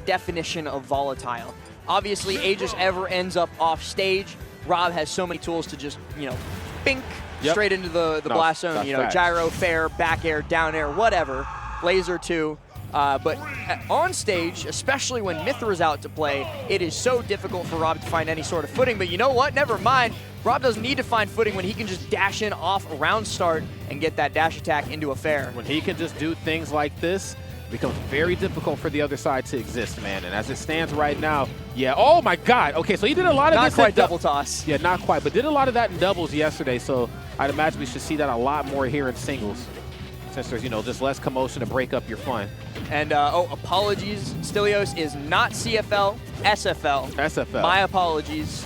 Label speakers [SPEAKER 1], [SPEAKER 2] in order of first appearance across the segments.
[SPEAKER 1] definition of volatile. Obviously, Aegis ever ends up off stage. Rob has so many tools to just, bink straight into the blast zone. Gyro, fair, back air, down air, whatever. Laser too. But on stage, especially when Mythra's out to play, it is so difficult for Rob to find any sort of footing. But you know what? Never mind. Rob doesn't need to find footing when he can just dash in off a round start and get that dash attack into a fair.
[SPEAKER 2] When he can just do things like this, it becomes very difficult for the other side to exist, man. And as it stands right now, oh my God. Okay, so he did a lot of this.
[SPEAKER 1] Not quite double toss.
[SPEAKER 2] Yeah, not quite, but did a lot of that in doubles yesterday. So I'd imagine we should see that a lot more here in singles, since there's, just less commotion to break up your fun.
[SPEAKER 1] And, apologies, Stilios is not CFL, SFL.
[SPEAKER 2] SFL.
[SPEAKER 1] My apologies.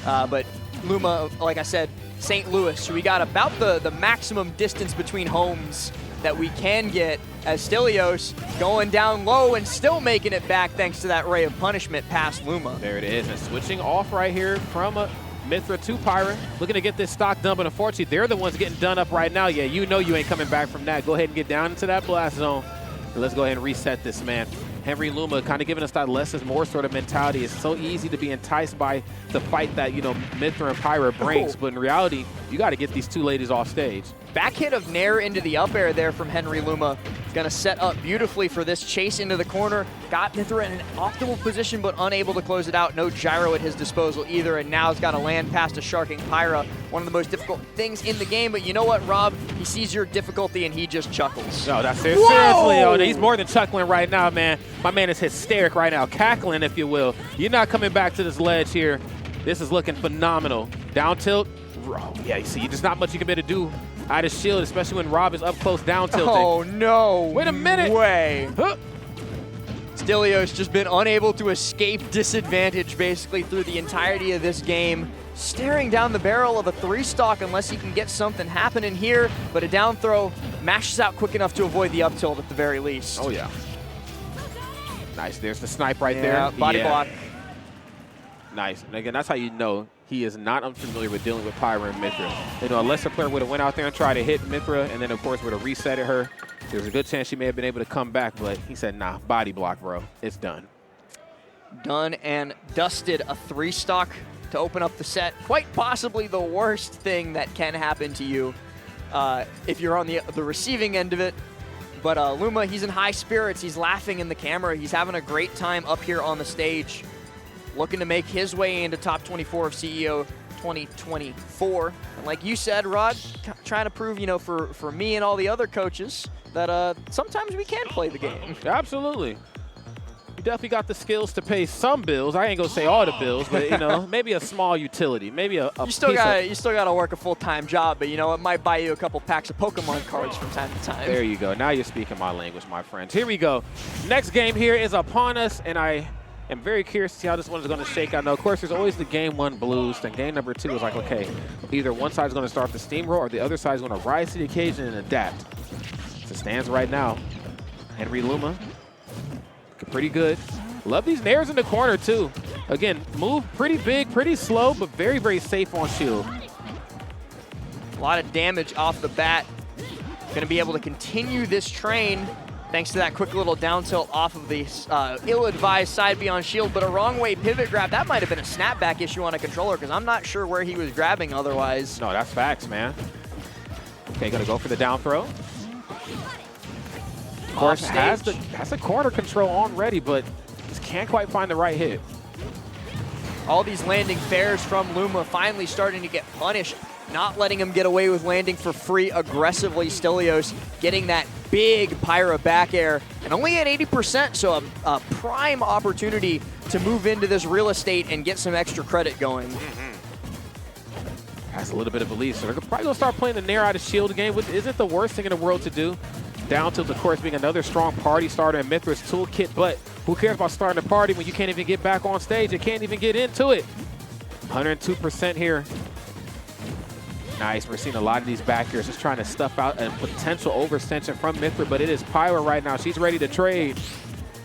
[SPEAKER 1] But LUMA, like I said, St. Louis. So we got about the maximum distance between homes that we can get, as Stilios going down low and still making it back thanks to that ray of punishment past LUMA.
[SPEAKER 2] There it is, and switching off right here from Mythra to Pyra, looking to get this stock done, but unfortunately they're the ones getting done up right now. Yeah, you know you ain't coming back from that. Go ahead and get down into that blast zone, and let's go ahead and reset this, man. Henry LUMA kind of giving us that less is more sort of mentality. It's so easy to be enticed by the fight that, Mythra and Pyra brings, but in reality, you got to get these two ladies off stage.
[SPEAKER 1] Back hit of Nair into the up air there from Henry LUMA. Going to set up beautifully for this chase into the corner. Got Mythra in an optimal position, but unable to close it out. No gyro at his disposal either, and now he's got to land past a sharking Pyra. One of the most difficult things in the game, but you know what, Rob? He sees your difficulty and he just chuckles.
[SPEAKER 2] No, that's it. Seriously, he's more than chuckling right now, man. My man is hysteric right now, cackling, if you will. You're not coming back to this ledge here. This is looking phenomenal. Down tilt. Yeah, you see, there's not much you can be able to do out of shield, especially when Rob is up close down tilting.
[SPEAKER 1] Oh, no.
[SPEAKER 2] Wait a minute.
[SPEAKER 1] Way.
[SPEAKER 2] Huh.
[SPEAKER 1] Stilios just been unable to escape disadvantage basically through the entirety of this game. Staring down the barrel of a 3-stock unless he can get something happening here, but a down throw mashes out quick enough to avoid the up tilt at the very least.
[SPEAKER 2] Oh, yeah. Nice. There's the snipe right there.
[SPEAKER 1] Body block.
[SPEAKER 2] Nice. And again, that's how you know he is not unfamiliar with dealing with Pyra and Mythra. A lesser player would have went out there and tried to hit Mythra, and then, of course, would have resetted her. There's a good chance she may have been able to come back, but he said, nah, body block, bro. It's done.
[SPEAKER 1] Done and dusted. A 3-stock to open up the set. Quite possibly the worst thing that can happen to you if you're on the receiving end of it. But LUMA, he's in high spirits. He's laughing in the camera. He's having a great time up here on the stage, looking to make his way into top 24 of CEO 2024. And like you said, Rod, trying to prove, for me and all the other coaches that sometimes we can play the game.
[SPEAKER 2] Absolutely. You definitely got the skills to pay some bills. I ain't gonna say all the bills, but maybe a small utility, maybe a
[SPEAKER 1] you still gotta work a full-time job, but it might buy you a couple packs of Pokemon cards from time to time.
[SPEAKER 2] There you go. Now you're speaking my language, my friends. Here we go. Next game here is upon us, and I am very curious to see how this one is going to shake out. Now, of course, there's always the game 1 blues. Then game number 2 is like, okay, either one side is going to start the steamroll or the other side is going to rise to the occasion and adapt. As it stands right now, Henry LUMA, pretty good. Love these nairs in the corner, too. Again, move pretty big, pretty slow, but very, very safe on shield.
[SPEAKER 1] A lot of damage off the bat. Going to be able to continue this train thanks to that quick little down tilt off of the ill-advised side beyond shield, but a wrong way pivot grab. That might have been a snapback issue on a controller because I'm not sure where he was grabbing otherwise.
[SPEAKER 2] No, that's facts, man. Okay, gonna go for the down throw. Of course, has the corner control on ready, but just can't quite find the right hit.
[SPEAKER 1] All these landing fairs from LUMA finally starting to get punished, not letting him get away with landing for free aggressively. Stilios getting that big Pyra back air and only at 80%, so a prime opportunity to move into this real estate and get some extra credit going.
[SPEAKER 2] Has a little bit of belief, so they're probably going to start playing the Nair out of shield game, which isn't the worst thing in the world to do. Down tilt, of course, being another strong party starter in Mythra's toolkit, but who cares about starting a party when you can't even get back on stage? You can't even get into it. 102% here. Nice. We're seeing a lot of these back airs just trying to stuff out a potential overextension from Mythra, but it is Pyra right now. She's ready to trade.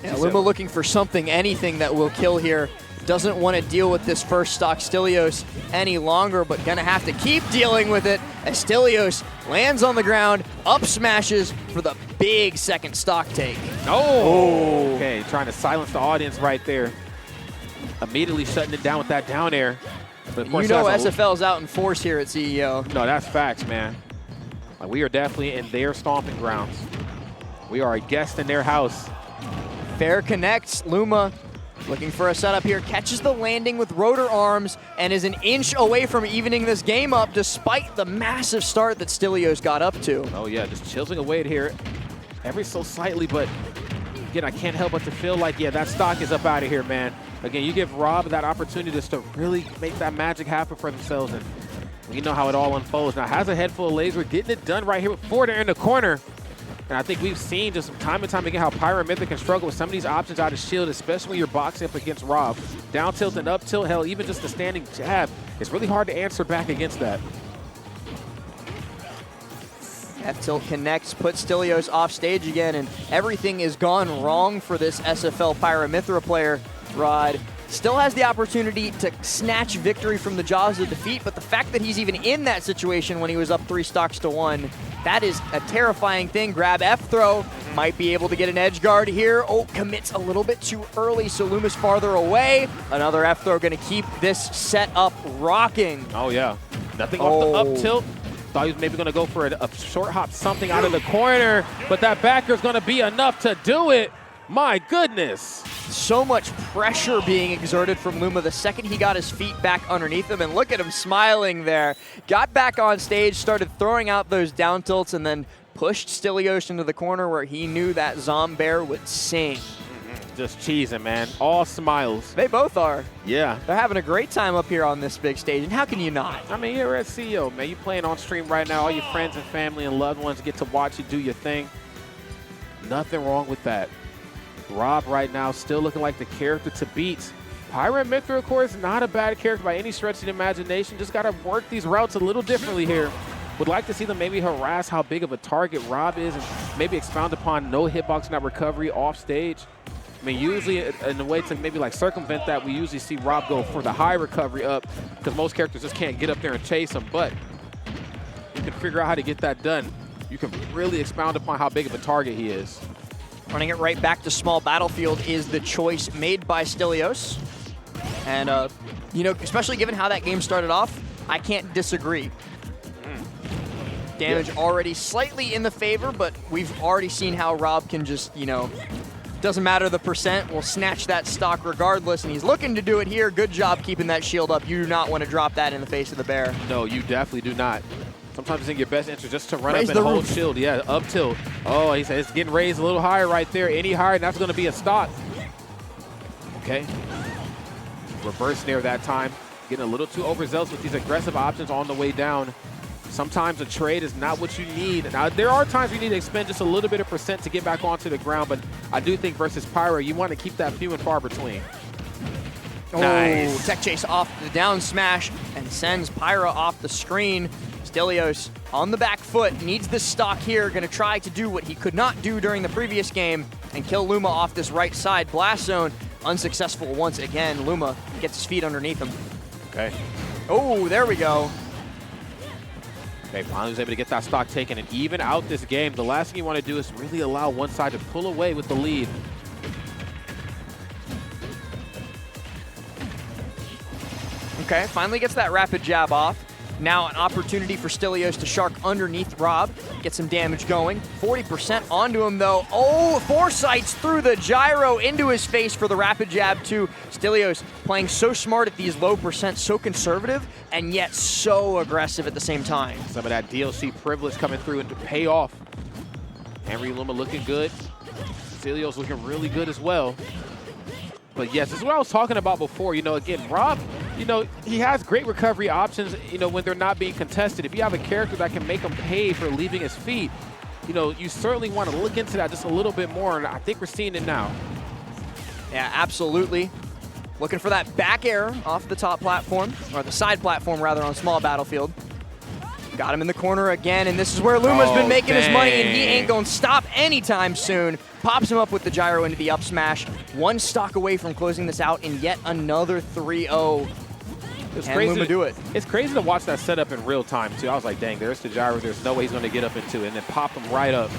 [SPEAKER 1] Yeah, LUMA looking for something, anything that will kill here. Doesn't want to deal with this first stock Stilios any longer, but going to have to keep dealing with it as Stilios lands on the ground, up smashes for the big second stock take.
[SPEAKER 2] Oh! Okay, trying to silence the audience right there. Immediately shutting it down with that down air. But of course,
[SPEAKER 1] you know SFL's out in force here at CEO.
[SPEAKER 2] No, that's facts, man. Like, we are definitely in their stomping grounds. We are a guest in their house.
[SPEAKER 1] Fair connects. LUMA looking for a setup here. Catches the landing with rotor arms and is an inch away from evening this game up despite the massive start that stilios got up to.
[SPEAKER 2] Oh, yeah, just chiseling away at here every so slightly. But, again, I can't help but to feel like, yeah, that stock is up out of here, man. Again, you give Rob that opportunity just to really make that magic happen for themselves. And you know how it all unfolds. Now, has a head full of laser, getting it done right here with Ford in the corner. And I think we've seen just time and time again how Pyra and Mythra can struggle with some of these options out of shield, especially when you're boxing up against Rob. Down tilt and up tilt, hell, even just the standing jab. It's really hard to answer back against that.
[SPEAKER 1] F tilt connects, puts stilios off stage again, and everything is gone wrong for this SFL Pyra Mythra player. Rod still has the opportunity to snatch victory from the jaws of defeat, but the fact that he's even in that situation when he was up 3 stocks to 1, that is a terrifying thing. Grab F throw, might be able to get an edge guard here. Oh, commits a little bit too early, so LUMA's farther away. Another F throw gonna keep this setup rocking.
[SPEAKER 2] Oh yeah, nothing off the up tilt. Thought he was maybe gonna go for a short hop, something out of the corner, but that backer's gonna be enough to do it. My goodness.
[SPEAKER 1] So much pressure being exerted from LUMA the second he got his feet back underneath him, and look at him smiling there. Got back on stage, started throwing out those down tilts, and then pushed stilios into the corner where he knew that Zombear would sing.
[SPEAKER 2] Just cheesing, man. All smiles.
[SPEAKER 1] They both are.
[SPEAKER 2] Yeah.
[SPEAKER 1] They're having a great time up here on this big stage, and how can you not?
[SPEAKER 2] I mean, you're at CEO, man. You playing on stream right now. All your friends and family and loved ones get to watch you do your thing. Nothing wrong with that. Rob right now still looking like the character to beat. Pyra and Mythra, of course, not a bad character by any stretch of the imagination. Just got to work these routes a little differently here. Would like to see them maybe harass how big of a target Rob is and maybe expound upon no hitbox, not recovery off stage. I mean, usually in a way to maybe like circumvent that, we usually see Rob go for the high recovery up because most characters just can't get up there and chase him. But you can figure out how to get that done. You can really expound upon how big of a target he is.
[SPEAKER 1] Running it right back to small battlefield is the choice made by stilios. And, you know, especially given how that game started off, I can't disagree. Damage already slightly in the favor, but we've already seen how Rob can just, you know, doesn't matter the percent, will snatch that stock regardless, and he's looking to do it here. Good job keeping that shield up. You do not want to drop that in the face of the bear.
[SPEAKER 2] No, you definitely do not. Sometimes it's in your best interest just to run up and hold shield. Yeah, up tilt. Oh, he says it's getting raised a little higher right there. Any higher, and that's going to be a stock. Okay. Reverse nair that time. Getting a little too overzealous with these aggressive options on the way down. Sometimes a trade is not what you need. Now, there are times you need to expend just a little bit of percent to get back onto the ground, but I do think versus Pyra, you want to keep that few and far between.
[SPEAKER 1] Nice. Tech chase off the down smash and sends Pyra off the screen. stilios on the back foot, needs this stock here, gonna try to do what he could not do during the previous game and kill LUMA off this right side blast zone. Unsuccessful once again. LUMA gets his feet underneath him.
[SPEAKER 2] Okay.
[SPEAKER 1] Oh, there we go.
[SPEAKER 2] Okay, finally was able to get that stock taken and even out this game. The last thing you want to do is really allow one side to pull away with the lead.
[SPEAKER 1] Okay, finally gets that rapid jab off. Now an opportunity for stilios to shark underneath Rob, get some damage going. 40% onto him though. Oh, foresights through the gyro into his face for the rapid jab too. stilios playing so smart at these low percent, so conservative, and yet so aggressive at the same time.
[SPEAKER 2] Some of that DLC privilege coming through and to pay off. Henry Luma looking good. stilios looking really good as well. But yes, this is what I was talking about before. You know, again, Rob, you know, he has great recovery options, you know, when they're not being contested. If you have a character that can make him pay for leaving his feet, you know, you certainly want to look into that just a little bit more, and I think we're seeing it now.
[SPEAKER 1] Yeah, absolutely. Looking for that back air off the top platform, or the side platform rather, on small battlefield. Got him in the corner again, and this is where Luma's been making his money, and he ain't gonna stop anytime soon. Pops him up with the gyro into the up smash. One stock away from closing this out, and yet another 3-0. Can Luma do it?
[SPEAKER 2] It's crazy to watch that setup in real time, too. I was like, dang, there's the gyro. There's no way he's going to get up into it, and then pop him right up.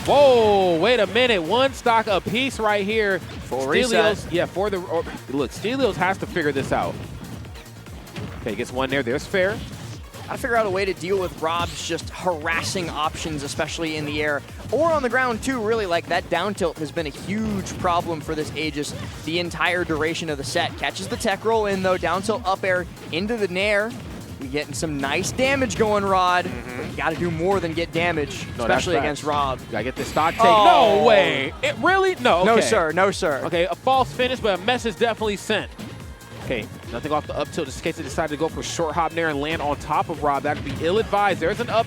[SPEAKER 2] Whoa, wait a minute. One stock apiece right here.
[SPEAKER 1] Full reset.
[SPEAKER 2] Yeah, look, Stilios has to figure this out. Okay, gets one there. There's fair.
[SPEAKER 1] Gotta figure out a way to deal with Rob's just harassing options, especially in the air or on the ground too. Really, like that down tilt has been a huge problem for this Aegis the entire duration of the set. Catches the tech roll in though, down tilt up air into the nair. You're getting some nice damage going, Rod. But you gotta do more than get damage, especially against Rob.
[SPEAKER 2] Gotta get this stock take. No way. It really? No. Okay.
[SPEAKER 1] No, sir. No, sir.
[SPEAKER 2] Okay, a false finish, but a message definitely sent. Okay, nothing off the up tilt. Just in case they decided to go for short hop there and land on top of Rob. That would be ill-advised. There's an up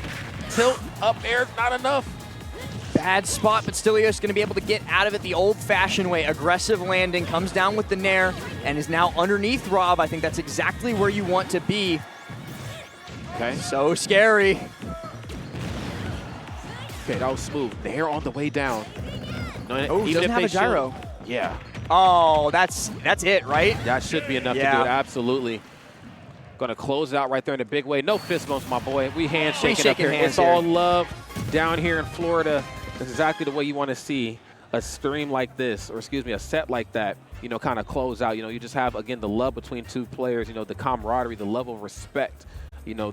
[SPEAKER 2] tilt, up air, not enough.
[SPEAKER 1] Bad spot, but Stilios going to be able to get out of it the old-fashioned way. Aggressive landing, comes down with the nair, and is now underneath Rob. I think that's exactly where you want to be.
[SPEAKER 2] Okay.
[SPEAKER 1] So scary.
[SPEAKER 2] Okay, that was smooth. Nair on the way down.
[SPEAKER 1] Oh, he doesn't have a gyro.
[SPEAKER 2] Yeah.
[SPEAKER 1] Oh, that's it, right?
[SPEAKER 2] That should be enough to do it, absolutely. Gonna close it out right there in a big way. No fist bumps, my boy. We handshaking up here. It's all love down here in Florida. That's exactly the way you want to see a stream like this, or excuse me, a set like that, you know, kind of close out. You know, you just have, again, the love between two players, you know, the camaraderie, the level of respect, you know,